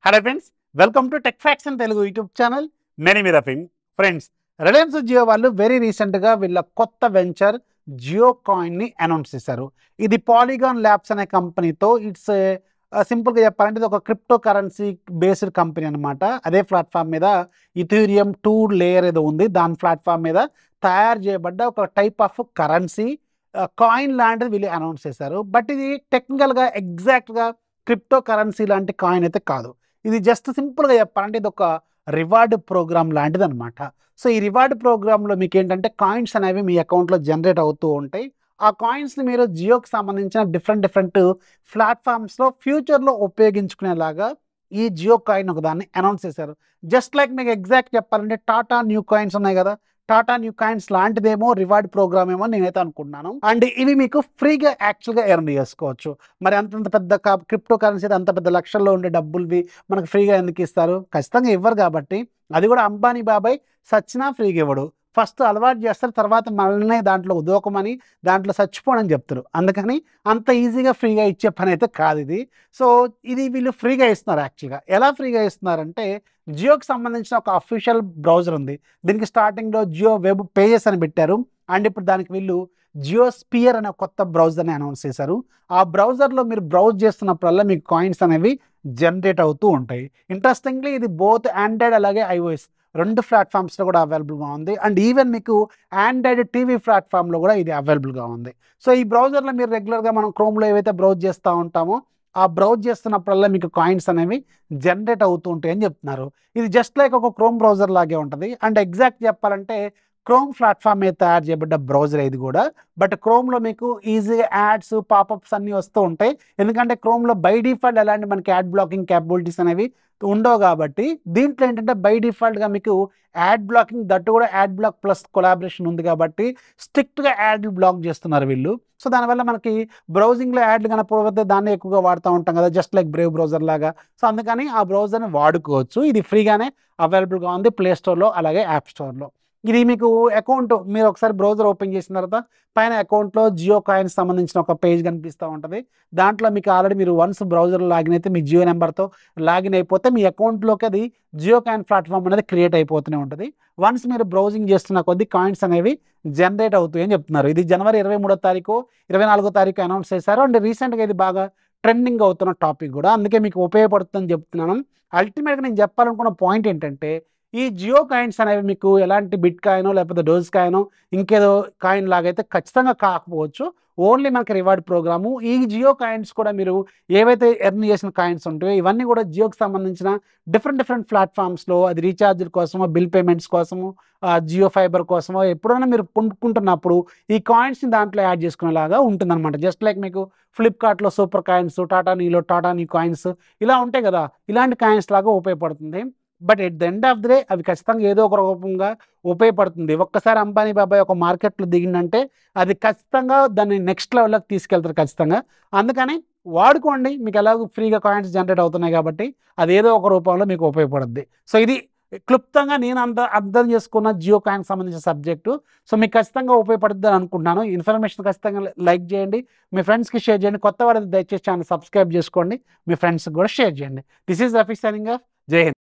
Hello friends, welcome to tech fax in Telugu YouTube channel. నేను మీ రఫీన్. Friends, Reliance Jio వాళ్ళు very రీసెంట్గా వీళ్ళ కొత్త వెంచర్ జియో కాయిన్ని అనౌన్స్ చేశారు. ఇది పాలిగాన్ ల్యాబ్స్ అనే కంపెనీతో ఇట్స్ సింపుల్గా చెప్పాలంటే ఇది ఒక క్రిప్టో కరెన్సీ బేస్డ్ కంపెనీ అనమాట. అదే ప్లాట్ఫామ్ మీద ఇథీరియం 2 లేయర్ ఏదో ఉంది, దాని ప్లాట్ఫామ్ మీద తయారు చేయబడ్డ ఒక టైప్ ఆఫ్ కరెన్సీ కాయిన్ లాంటిది వీళ్ళు అనౌన్స్ చేశారు. బట్ ఇది టెక్నికల్గా ఎగ్జాక్ట్గా క్రిప్టో కరెన్సీ లాంటి కాయిన్ అయితే కాదు. ఇది జస్ట్ సింపుల్గా చెప్పాలంటే ఇది ఒక రివార్డ్ ప్రోగ్రామ్ లాంటిది అనమాట. సో ఈ రివార్డ్ ప్రోగ్రాంలో మీకు ఏంటంటే కాయిన్స్ అనేవి మీ అకౌంట్లో జనరేట్ అవుతూ ఉంటాయి. ఆ కాయిన్స్ని మీరు జియోకి సంబంధించిన డిఫరెంట్ ప్లాట్ఫామ్స్లో ఫ్యూచర్లో ఉపయోగించుకునేలాగా ఈ జియో కాయిన్ ఒక దాన్ని అనౌన్స్ చేశారు. జస్ట్ లైక్ మీకు ఎగ్జాక్ట్ చెప్పాలంటే టాటా న్యూ కాయిన్స్ ఉన్నాయి కదా, టాటా న్యూ కాయిన్స్ లాంటిదేమో రివార్డ్ ప్రోగ్రామ్ ఏమో నేనైతే అనుకుంటున్నాను. అండ్ ఇవి మీకు ఫ్రీగా యాక్చువల్గా ఎర్న్ చేసుకోవచ్చు. మరి అంతంత పెద్ద క్రిప్టో కరెన్సీ అంత పెద్ద లక్షల్లో ఉండే డబ్బులువి మనకు ఫ్రీగా ఎందుకు ఇస్తారు? ఖచ్చితంగా ఇవ్వరు. కాబట్టి అది కూడా అంబానీ బాబాయ్ సచ్చినా ఫ్రీగా ఇవ్వడు. ఫస్ట్ అలవాటు చేస్తారు, తర్వాత మళ్ళీ దాంట్లో ఉదోకమని దాంట్లో చచ్చిపోనని చెప్తారు. అందుకని అంత ఈజీగా ఫ్రీగా ఇచ్చే పని అయితే కాదు ఇది. సో ఇది వీళ్ళు ఫ్రీగా ఇస్తున్నారు. యాక్చువల్గా ఎలా ఫ్రీగా ఇస్తున్నారంటే జియోకి సంబంధించిన ఒక అఫీషియల్ బ్రౌజర్ ఉంది. దీనికి స్టార్టింగ్లో జియో వెబ్ పేజెస్ అని పెట్టారు. అండ్ ఇప్పుడు దానికి వీళ్ళు జియో స్పియర్ అనే కొత్త బ్రౌజర్ని అనౌన్స్ చేశారు. ఆ బ్రౌజర్లో మీరు బ్రౌజ్ చేస్తున్నప్పుడల్లా మీకు కాయిన్స్ అనేవి జనరేట్ అవుతూ ఉంటాయి. ఇంట్రెస్టింగ్లీ ఇది బోత్ ఆండ్రాయిడ్ అలాగే ఐఓఎస్ 2 ప్లాట్ఫామ్స్లో కూడా అవైలబుల్గా ఉంది. అండ్ ఈవెన్ మీకు ఆండ్రాయిడ్ టీవీ ప్లాట్ఫామ్లో కూడా ఇది అవైలబుల్గా ఉంది. సో ఈ బ్రౌజర్లో మీరు రెగ్యులర్గా మనం క్రోమ్లో ఏవైతే బ్రౌజ్ చేస్తూ ఉంటామో ఆ బ్రౌజ్ చేస్తున్నప్పుడల్లా మీకు కాయిన్స్ అనేవి జనరేట్ అవుతూ ఉంటాయి అని చెప్తున్నారు. ఇది జస్ట్ లైక్ ఒక క్రోమ్ బ్రౌజర్ లాగే ఉంటుంది. అండ్ ఎగ్జాక్ట్ చెప్పాలంటే క్రోమ్ ప్లాట్ఫామ్ మీద తయారు చేయబడ్డ బ్రౌజర్ ఇది కూడా. బట్ క్రోమ్లో మీకు ఈజీగా యాడ్స్ పాపప్స్ అన్నీ వస్తూ ఉంటాయి. ఎందుకంటే క్రోమ్లో బై డిఫాల్ట్ ఎలాంటి మనకి యాడ్ బ్లాకింగ్ క్యాపబిలిటీస్ అనేవి ఉండవు. కాబట్టి దీంట్లో ఏంటంటే బై డిఫాల్ట్గా మీకు యాడ్ బ్లాకింగ్, దట్టు కూడా యాడ్ బ్లాక్ ప్లస్ కొలాబరేషన్ ఉంది కాబట్టి స్ట్రిక్ట్గా యాడ్లు బ్లాక్ చేస్తున్నారు వీళ్ళు. సో దానివల్ల మనకి బ్రౌజింగ్లో యాడ్లు కనపడితే దాన్ని ఎక్కువగా వాడుతూ ఉంటాం కదా, జస్ట్ లైక్ బ్రేవ్ బ్రౌజర్ లాగా. సో అందుకని ఆ బ్రౌజర్ని వాడుకోవచ్చు. ఇది ఫ్రీగానే అవైలబుల్గా ఉంది ప్లే స్టోర్లో అలాగే యాప్ స్టోర్లో. ఇది మీకు అకౌంట్ మీరు ఒకసారి బ్రౌజర్ ఓపెన్ చేసిన తర్వాత పైన అకౌంట్లో జియో కాయిన్స్ సంబంధించిన ఒక పేజ్ కనిపిస్తూ ఉంటుంది. దాంట్లో మీకు ఆల్రెడీ మీరు వన్స్ బ్రౌజర్లో లాగిన్ అయితే మీ జియో నెంబర్తో లాగిన్ అయిపోతే మీ అకౌంట్లోకి అది జియో కాయిన్ ప్లాట్ఫామ్ అనేది క్రియేట్ అయిపోతూనే ఉంటుంది. వన్స్ మీరు బ్రౌజింగ్ చేస్తున్న కొద్దీ కాయిన్స్ అనేవి జనరేట్ అవుతాయి అని చెప్తున్నారు. ఇది జనవరి 23వ తారీఖు 24వ తారీఖు అనౌన్స్ చేశారు. అండ్ రీసెంట్గా ఇది బాగా ట్రెండింగ్ అవుతున్న టాపిక్ కూడా, అందుకే మీకు ఉపయోగపడుతుందని చెప్తున్నాను. అల్టిమేట్గా నేను చెప్పాలనుకున్న పాయింట్ ఏంటంటే ఈ జియో కాయిన్స్ అనేవి మీకు ఎలాంటి బిట్ కాయినో లేకపోతే డోజ్ కాయినో ఇంకేదో కాయిన్ లాగైతే ఖచ్చితంగా కాకపోవచ్చు. ఓన్లీ మనకి రివార్డ్ ప్రోగ్రాము. ఈ జియో కాయిన్స్ కూడా మీరు ఏవైతే ఎర్న్ చేసిన కాయిన్స్ ఉంటాయో ఇవన్నీ కూడా జియోకి సంబంధించిన డిఫరెంట్ ప్లాట్ఫామ్స్లో అది రీఛార్జ్ల కోసమో, బిల్ పేమెంట్స్ కోసమో, జియో ఫైబర్ కోసమో ఎప్పుడైనా మీరు పొందుకుంటున్నప్పుడు ఈ కాయిన్స్ని దాంట్లో యాడ్ చేసుకునేలాగా ఉంటుందన్నమాట. జస్ట్ లైక్ మీకు ఫ్లిప్కార్ట్లో super coins, Tata new coins ఇలా ఉంటాయి కదా, ఇలాంటి కాయిన్స్ లాగా ఉపయోగపడుతుంది. But at the end of the day అవి ఖచ్చితంగా ఏదో ఒక రూపంగా ఉపయోగపడుతుంది. ఒక్కసారి అంబానీ బాబాయ్ ఒక మార్కెట్లో దిగిందంటే అది ఖచ్చితంగా దాన్ని నెక్స్ట్ లెవెల్లోకి తీసుకెళ్తారు ఖచ్చితంగా. అందుకని వాడుకోండి, మీకు ఎలాగో ఫ్రీగా కాయిన్స్ జనరేట్ అవుతున్నాయి కాబట్టి అది ఏదో ఒక రూపంలో మీకు ఉపయోగపడుద్ది. సో ఇది క్లుప్తంగా నేను అర్థం చేసుకున్న జియో కాయిన్కి సంబంధించిన సబ్జెక్టు. సో మీకు ఖచ్చితంగా ఉపయోగపడుద్ది అని అనుకుంటున్నాను. ఇన్ఫర్మేషన్ ఖచ్చితంగా లైక్ చేయండి, మీ ఫ్రెండ్స్కి షేర్ చేయండి. కొత్త వారు దయచేసి ఛానల్ సబ్స్క్రైబ్ చేసుకోండి, మీ ఫ్రెండ్స్కి కూడా షేర్ చేయండి. This is Rafi signing off. జై హింద్.